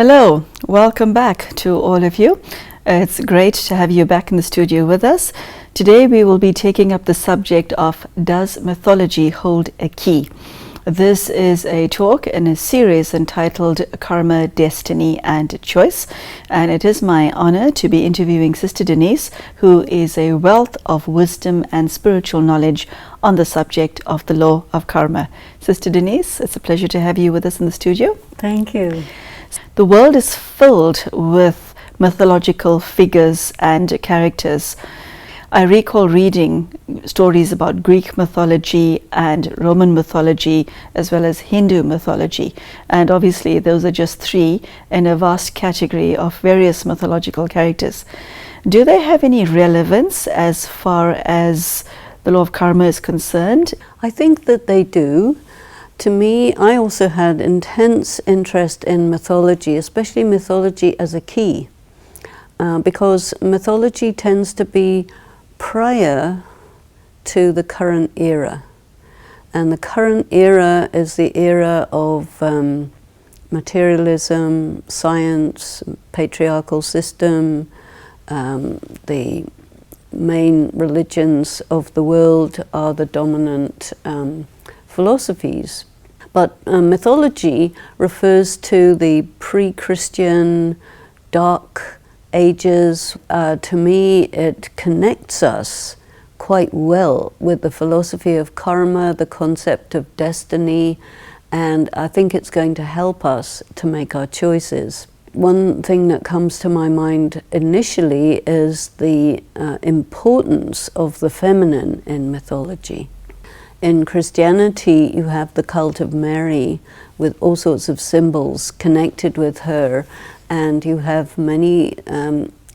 Hello, welcome back to all of you. It's great to have you back in the studio with us. Today we will be taking up the subject of Does Mythology Hold a Key? This is a talk in a series entitled Karma, Destiny and Choice, and it is my honor to be interviewing Sister Denise, who is a wealth of wisdom and spiritual knowledge on the subject of the law of karma. Sister Denise, it's a pleasure to have you with us in the studio. Thank you. The world is filled with mythological figures and characters. I recall reading stories about Greek mythology and Roman mythology, as well as Hindu mythology. And obviously, those are just three in a vast category of various mythological characters. Do they have any relevance as far as the law of karma is concerned? I think that they do. To me, I also had intense interest in mythology, especially mythology as a key, because mythology tends to be prior to the current era. And the current era is the era of materialism, science, patriarchal system. The main religions of the world are the dominant philosophies. But mythology refers to the pre-Christian dark ages. To me, it connects us quite well with the philosophy of karma, the concept of destiny, and I think it's going to help us to make our choices. One thing that comes to my mind initially is the importance of the feminine in mythology. In Christianity, you have the cult of Mary with all sorts of symbols connected with her, and you have many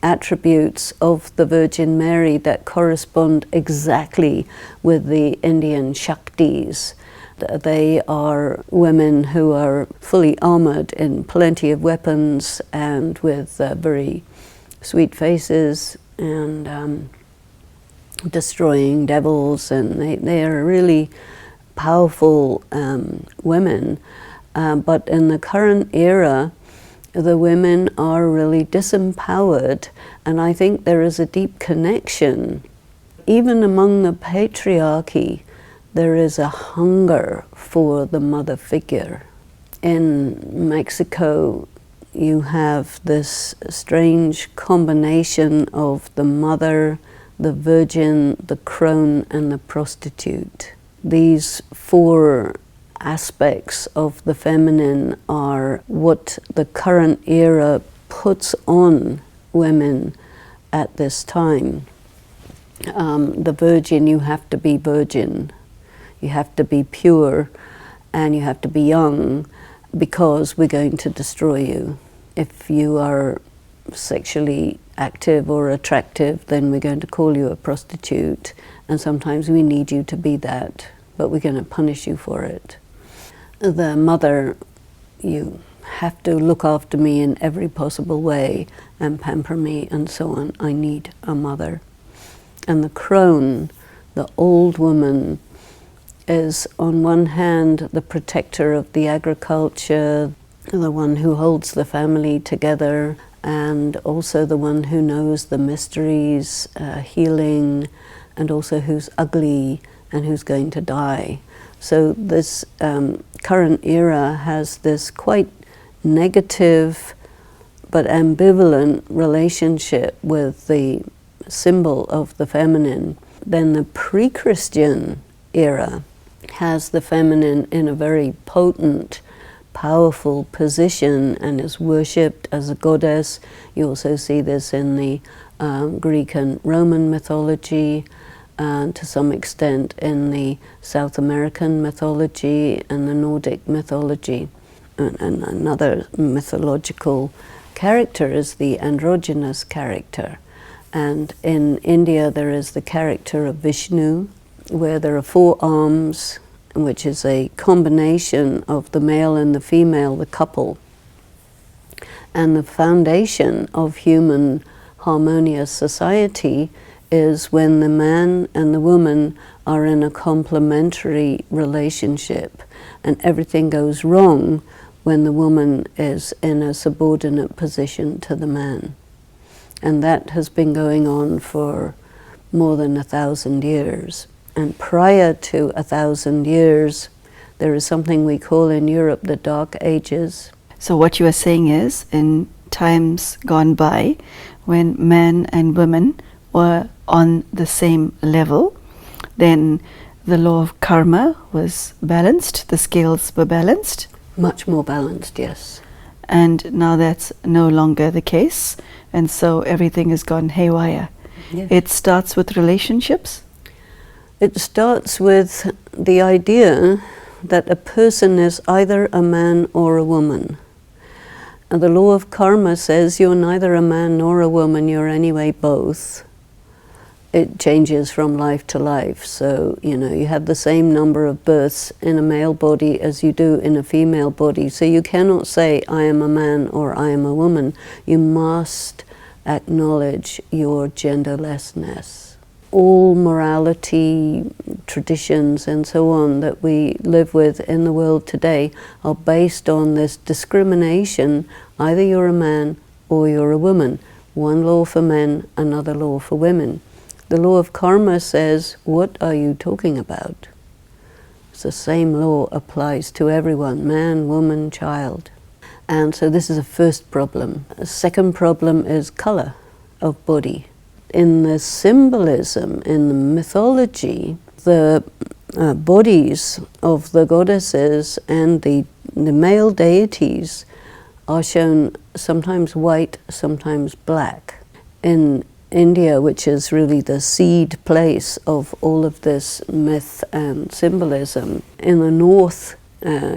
attributes of the Virgin Mary that correspond exactly with the Indian Shaktis. They are women who are fully armored in plenty of weapons and with very sweet faces and destroying devils, and they are really powerful women. But in the current era, the women are really disempowered, and I think there is a deep connection. Even among the patriarchy, there is a hunger for the mother figure. In Mexico, you have this strange combination of the mother, the virgin, the crone, and the prostitute. These four aspects of the feminine are what the current era puts on women at this time. The virgin, you have to be virgin, you have to be pure, and you have to be young, because we're going to destroy you. If you are sexually active or attractive, then we're going to call you a prostitute, and sometimes we need you to be that, but we're going to punish you for it. The mother, you have to look after me in every possible way and pamper me and so on. I need a mother. And the crone, the old woman, is on one hand the protector of the agriculture, the one who holds the family together, and also the one who knows the mysteries, healing, and also who's ugly and who's going to die. So this current era has this quite negative but ambivalent relationship with the symbol of the feminine. Then the pre-Christian era has the feminine in a very potent, powerful position and is worshipped as a goddess. You also see this in the Greek and Roman mythology, to some extent in the South American mythology and the Nordic mythology. And another mythological character is the androgynous character. And in India there is the character of Vishnu, where there are 4 arms, which is a combination of the male and the female, the couple. And the foundation of human harmonious society is when the man and the woman are in a complementary relationship, and everything goes wrong when the woman is in a subordinate position to the man. And that has been going on for more than 1,000 years. And prior to 1,000 years, there is something we call in Europe the Dark Ages. So what you are saying is, in times gone by, when men and women were on the same level, then the law of karma was balanced, the scales were balanced. Much more balanced, yes. And now that's no longer the case, and so everything has gone haywire. Yes. It starts with relationships. It starts with the idea that a person is either a man or a woman. And the law of karma says you're neither a man nor a woman, you're anyway both. It changes from life to life. So, you know, you have the same number of births in a male body as you do in a female body. So you cannot say, I am a man or I am a woman. You must acknowledge your genderlessness. All morality, traditions, and so on that we live with in the world today are based on this discrimination. Either you're a man or you're a woman. One law for men, another law for women. The law of karma says, what are you talking about? It's the same law applies to everyone, man, woman, child. And so this is a first problem. A second problem is color of body. In the symbolism, in the mythology, the bodies of the goddesses and the male deities are shown sometimes white, sometimes black. In India, which is really the seed place of all of this myth and symbolism, in the north,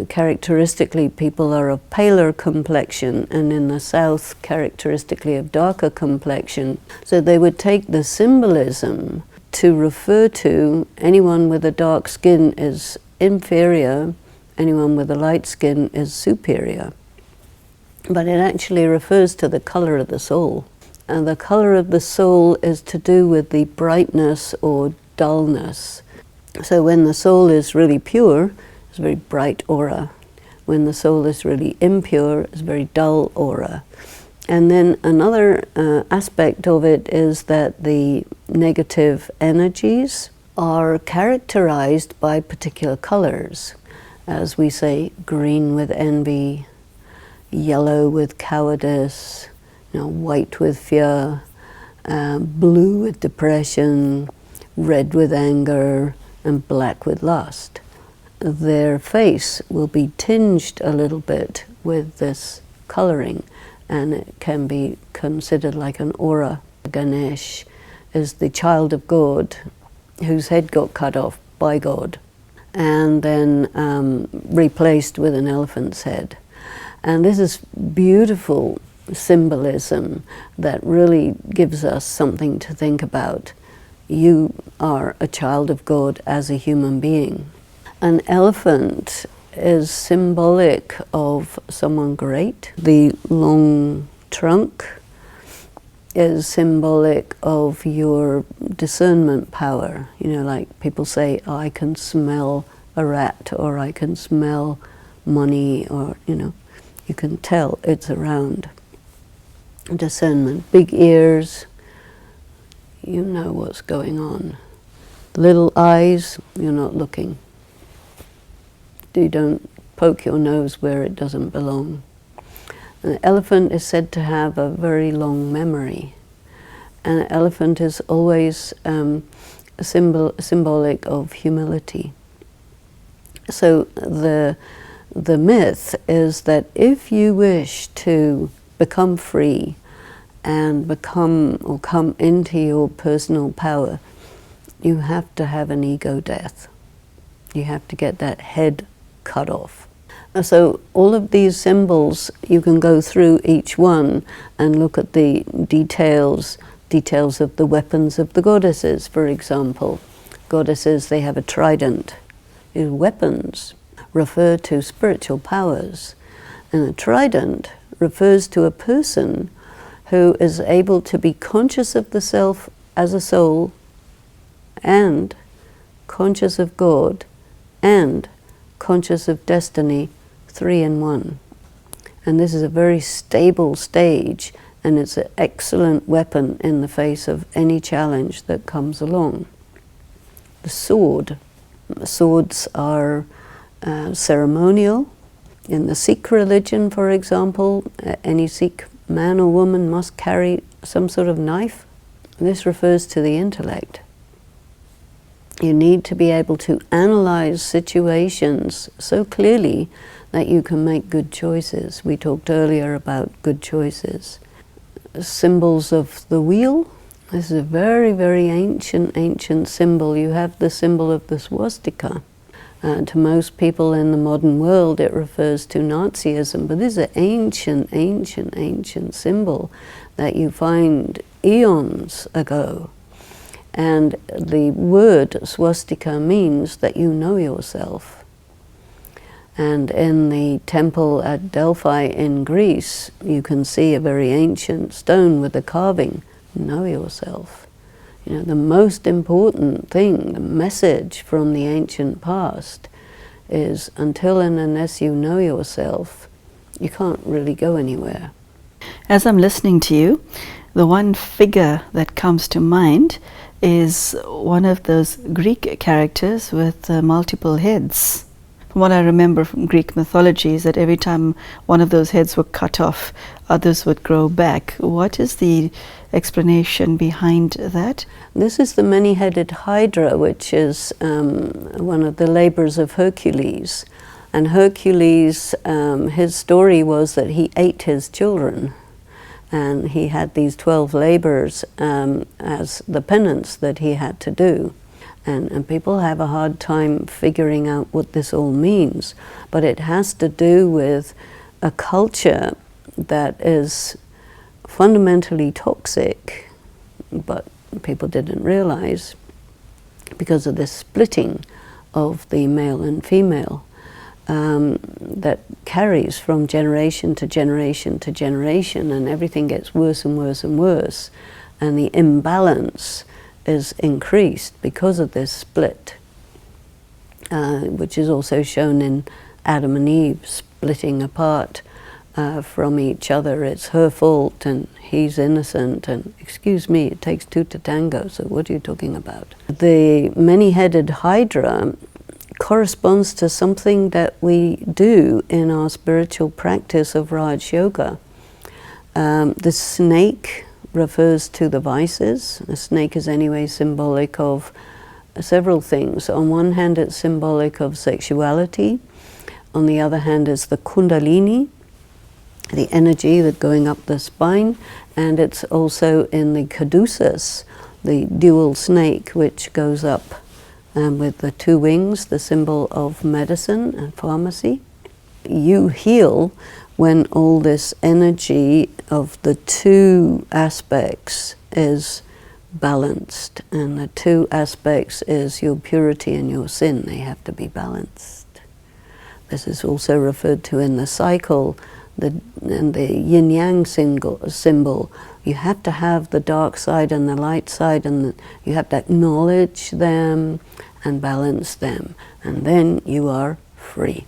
characteristically people are of paler complexion, and in the south characteristically of darker complexion. So they would take the symbolism to refer to anyone with a dark skin is inferior, anyone with a light skin is superior. But it actually refers to the color of the soul. And the color of the soul is to do with the brightness or dullness. So when the soul is really pure, it's a very bright aura. When the soul is really impure, it's a very dull aura. And then another aspect of it is that the negative energies are characterized by particular colors. As we say, green with envy, yellow with cowardice, white with fear, blue with depression, red with anger, and black with lust. Their face will be tinged a little bit with this coloring, and it can be considered like an aura. Ganesh is the child of God whose head got cut off by God and then replaced with an elephant's head. And this is beautiful symbolism that really gives us something to think about. You are a child of God as a human being. An elephant is symbolic of someone great. The long trunk is symbolic of your discernment power. You know, like people say, oh, I can smell a rat, or I can smell money, or, you can tell it's around. Discernment. Big ears, you know what's going on. Little eyes, you're not looking. You don't poke your nose where it doesn't belong. An elephant is said to have a very long memory. An elephant is always symbolic of humility. So the myth is that if you wish to become free and become or come into your personal power, you have to have an ego death. You have to get that head cut off. So all of these symbols, you can go through each one and look at the details of the weapons of the goddesses, for example. Goddesses, they have a trident. These weapons refer to spiritual powers. And a trident refers to a person who is able to be conscious of the self as a soul, and conscious of God, and conscious of destiny, 3 in 1. And this is a very stable stage, and it's an excellent weapon in the face of any challenge that comes along. The sword. Swords are ceremonial. In the Sikh religion, for example, any Sikh man or woman must carry some sort of knife. This refers to the intellect. You need to be able to analyze situations so clearly that you can make good choices. We talked earlier about good choices. Symbols of the wheel. This is a very, very ancient symbol. You have the symbol of the swastika. To most people in the modern world, it refers to Nazism, but this is an ancient symbol that you find eons ago. And the word swastika means that you know yourself. And in the temple at Delphi in Greece, you can see a very ancient stone with a carving, know yourself. You know, the most important thing, the message from the ancient past is until and unless you know yourself, you can't really go anywhere. As I'm listening to you, the one figure that comes to mind is one of those Greek characters with multiple heads. From what I remember from Greek mythology is that every time one of those heads were cut off, others would grow back. What is the explanation behind that? This is the many-headed Hydra, which is one of the labors of Hercules. And Hercules, his story was that he ate his children. And he had these 12 labors as the penance that he had to do. And people have a hard time figuring out what this all means. But it has to do with a culture that is fundamentally toxic, but people didn't realize, because of this splitting of the male and female that carries from generation to generation to generation, and everything gets worse and worse and worse, and the imbalance is increased because of this split, which is also shown in Adam and Eve splitting apart from each other. It's her fault and he's innocent, and excuse me, it takes two to tango, so what are you talking about? The many-headed Hydra corresponds to something that we do in our spiritual practice of Raj Yoga. The snake refers to the vices. The snake is anyway symbolic of several things. On one hand, it's symbolic of sexuality. On the other hand is the kundalini, the energy that going up the spine, and it's also in the caduceus, the dual snake, which goes up with the two wings, the symbol of medicine and pharmacy. You heal when all this energy of the two aspects is balanced, and the two aspects is your purity and your sin. They have to be balanced. This is also referred to in the cycle, and the yin-yang symbol. You have to have the dark side and the light side, and you have to acknowledge them and balance them, and then you are free.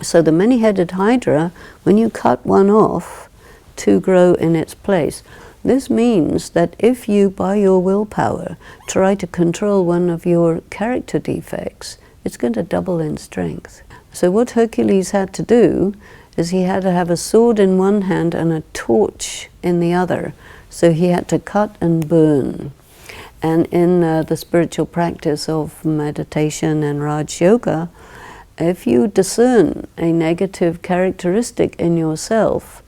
So the many-headed Hydra, when you cut one off, two grow in its place. This means that if you, by your willpower, try to control one of your character defects, it's going to double in strength. So what Hercules had to do is he had to have a sword in one hand and a torch in the other. So he had to cut and burn. And in the spiritual practice of meditation and Raj Yoga, if you discern a negative characteristic in yourself,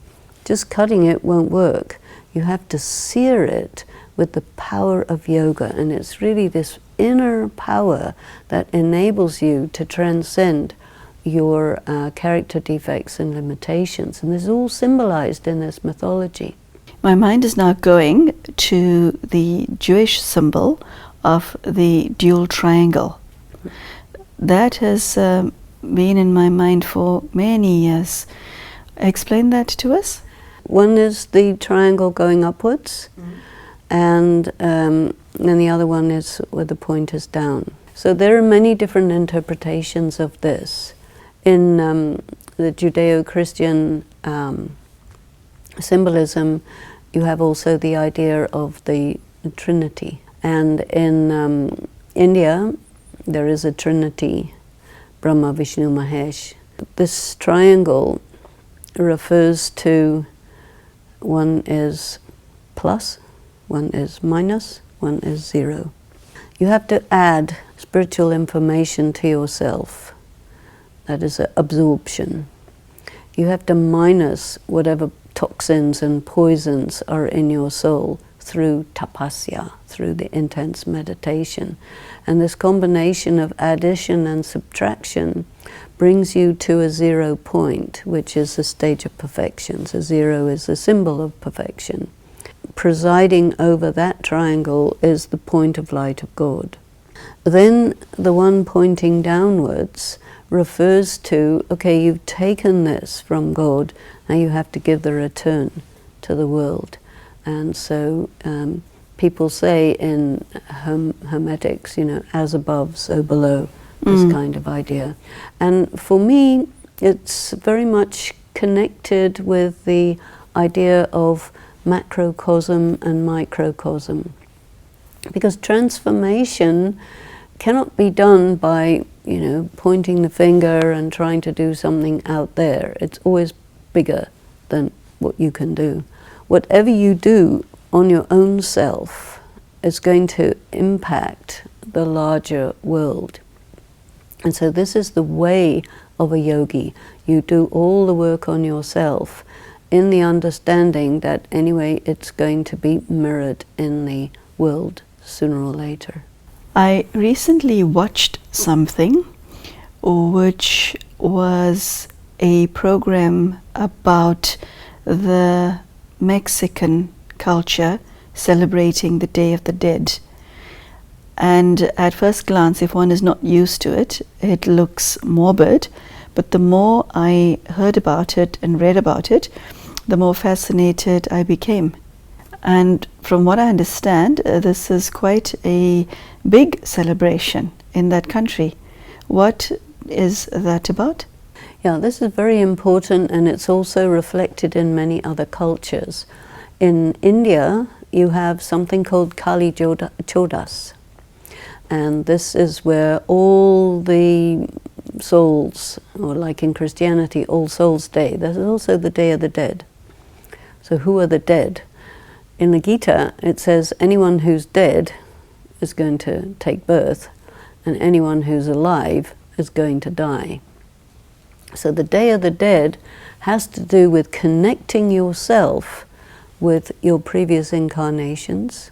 just cutting it won't work. You have to sear it with the power of yoga. And it's really this inner power that enables you to transcend your character defects and limitations. And this is all symbolized in this mythology. My mind is now going to the Jewish symbol of the dual triangle. That has been in my mind for many years. Explain that to us. One is the triangle going upwards, and then the other one is where the point is down. So there are many different interpretations of this. In the Judeo-Christian symbolism, you have also the idea of the Trinity. And in India, there is a Trinity, Brahma, Vishnu, Mahesh. This triangle refers to, one is plus, one is minus, one is zero. You have to add spiritual information to yourself. That is absorption. You have to minus whatever toxins and poisons are in your soul through tapasya, through the intense meditation. And this combination of addition and subtraction brings you to a 0 point, which is the stage of perfection. So 0 is the symbol of perfection. Presiding over that triangle is the point of light of God. Then the one pointing downwards refers to, okay, you've taken this from God, now you have to give the return to the world. And so people say in Hermetics, you know, as above, so below, this kind of idea. And for me, it's very much connected with the idea of macrocosm and microcosm. Because transformation cannot be done by, you know, pointing the finger and trying to do something out there. It's always bigger than what you can do. Whatever you do on your own self is going to impact the larger world. And so this is the way of a yogi. You do all the work on yourself in the understanding that anyway it's going to be mirrored in the world sooner or later. I recently watched something which was a program about the Mexican culture celebrating the Day of the Dead. And at first glance, if one is not used to it, it looks morbid. But the more I heard about it and read about it, the more fascinated I became. And from what I understand, this is quite a big celebration in that country. What is that about? Yeah, this is very important, and it's also reflected in many other cultures. In India, you have something called Kali Chodas. And this is where all the souls, or like in Christianity, All Souls Day, there's also the Day of the Dead. So who are the dead? In the Gita, it says anyone who's dead is going to take birth, and anyone who's alive is going to die. So the Day of the Dead has to do with connecting yourself with your previous incarnations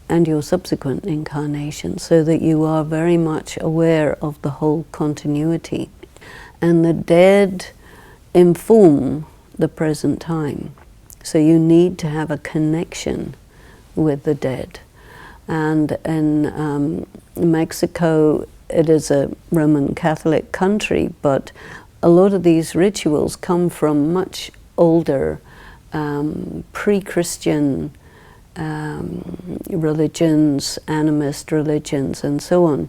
and your subsequent incarnations, so that you are very much aware of the whole continuity. And the dead inform the present time. So you need to have a connection with the dead. And in Mexico, it is a Roman Catholic country, but a lot of these rituals come from much older pre-Christian religions, animist religions, and so on.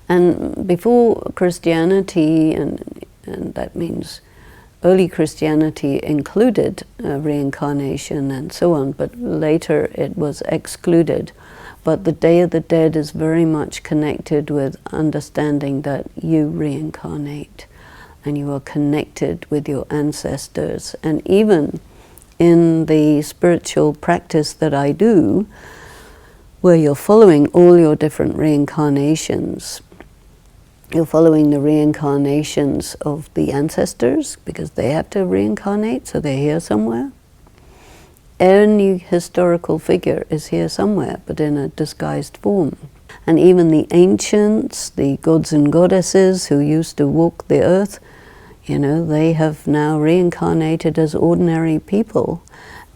And before Christianity, and that means early Christianity included reincarnation and so on, but later it was excluded. But the Day of the Dead is very much connected with understanding that you reincarnate and you are connected with your ancestors. And even in the spiritual practice that I do, where you're following all your different reincarnations, you're following the reincarnations of the ancestors, because they have to reincarnate, so they're here somewhere. Any historical figure is here somewhere, but in a disguised form. And even the ancients, the gods and goddesses who used to walk the earth, you know, they have now reincarnated as ordinary people,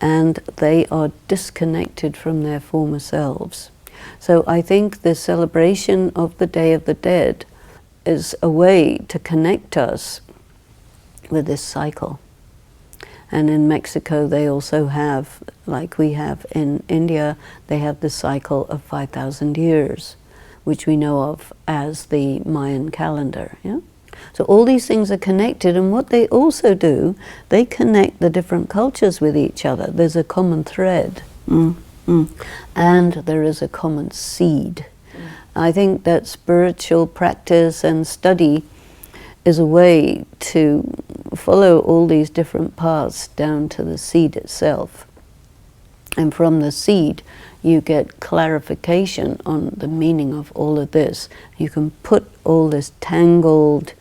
and they are disconnected from their former selves. So I think the celebration of the Day of the Dead is a way to connect us with this cycle. And in Mexico they also have, like we have in India, they have the cycle of 5,000 years, which we know of as the Mayan calendar. Yeah? So all these things are connected, and what they also do, they connect the different cultures with each other. There's a common thread, and there is a common seed. I think that spiritual practice and study is a way to follow all these different paths down to the seed itself. And from the seed, you get clarification on the meaning of all of this. You can put all this tangled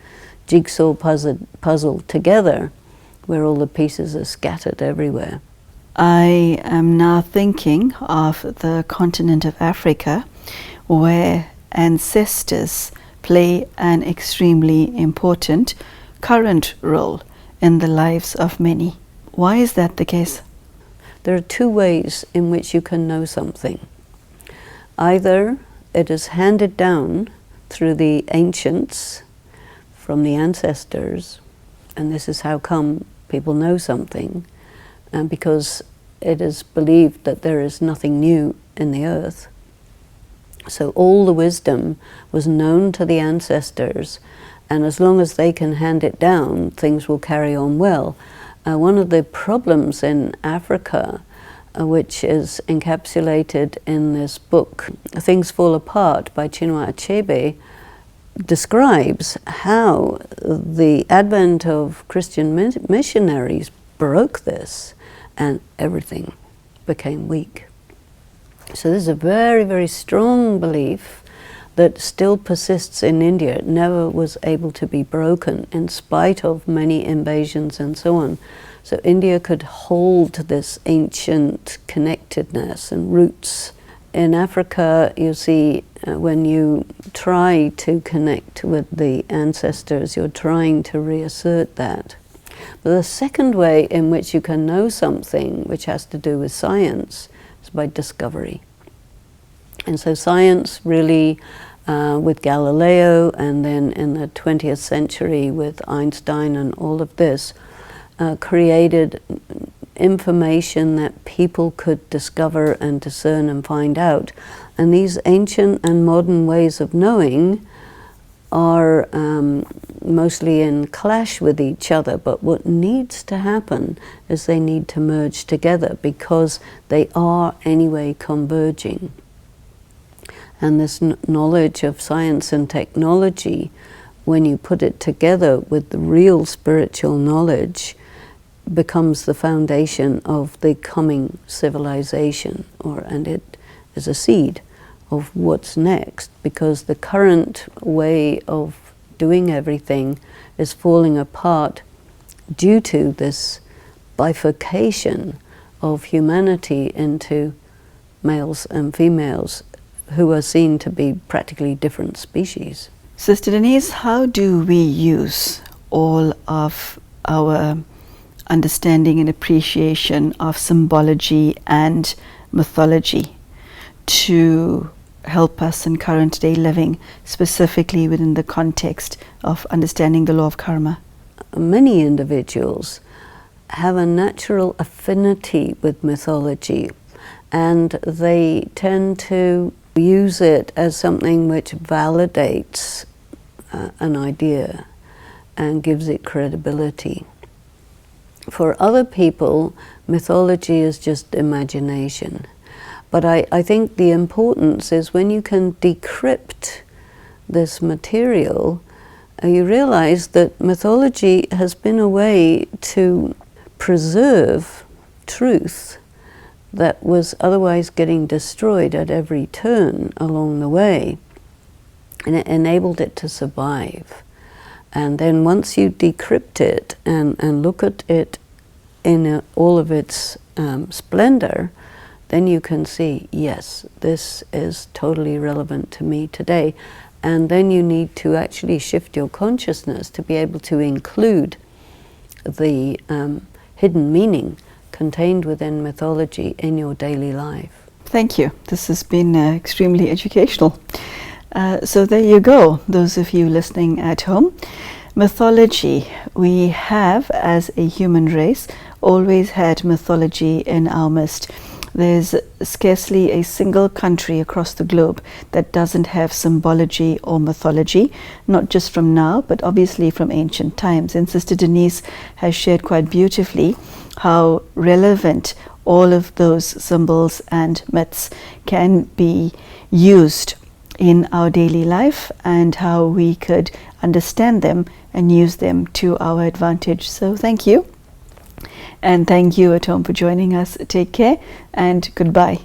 jigsaw puzzle together where all the pieces are scattered everywhere. I am now thinking of the continent of Africa, where ancestors play an extremely important current role in the lives of many. Why is that the case? There are two ways in which you can know something. Either it is handed down through the ancients, from the ancestors, and this is how come people know something, and because it is believed that there is nothing new in the earth. So all the wisdom was known to the ancestors, and as long as they can hand it down, things will carry on well. One of the problems in Africa, which is encapsulated in this book, Things Fall Apart by Chinua Achebe, describes how the advent of Christian missionaries broke this and everything became weak. So there's a very, very strong belief that still persists in India. It never was able to be broken in spite of many invasions and so on. So India could hold this ancient connectedness and roots. In Africa, you see, when you try to connect with the ancestors, you're trying to reassert that. But the second way in which you can know something, which has to do with science, is by discovery. And so science really, with Galileo, and then in the 20th century with Einstein and all of this, created information that people could discover and discern and find out. And these ancient and modern ways of knowing are mostly in clash with each other, but what needs to happen is they need to merge together because they are anyway converging. And this knowledge of science and technology, when you put it together with the real spiritual knowledge, becomes the foundation of the coming civilization, and it is a seed of what's next, because the current way of doing everything is falling apart due to this bifurcation of humanity into males and females who are seen to be practically different species. Sister Denise, how do we use all of our understanding and appreciation of symbology and mythology to help us in current day living, specifically within the context of understanding the law of karma? Many individuals have a natural affinity with mythology, and they tend to use it as something which validates an idea and gives it credibility. For other people, mythology is just imagination. But I think the importance is when you can decrypt this material, you realize that mythology has been a way to preserve truth that was otherwise getting destroyed at every turn along the way, and it enabled it to survive. And then once you decrypt it and look at it in all of its splendor, then you can see, yes, this is totally relevant to me today. And then you need to actually shift your consciousness to be able to include the hidden meaning contained within mythology in your daily life. Thank you. This has been extremely educational. So there you go, those of you listening at home. Mythology. We have, as a human race, always had mythology in our midst. There's scarcely a single country across the globe that doesn't have symbology or mythology, not just from now, but obviously from ancient times. And Sister Denise has shared quite beautifully how relevant all of those symbols and myths can be used in our daily life, and how we could understand them and use them to our advantage. So thank you. And thank you at home for joining us. Take care and goodbye.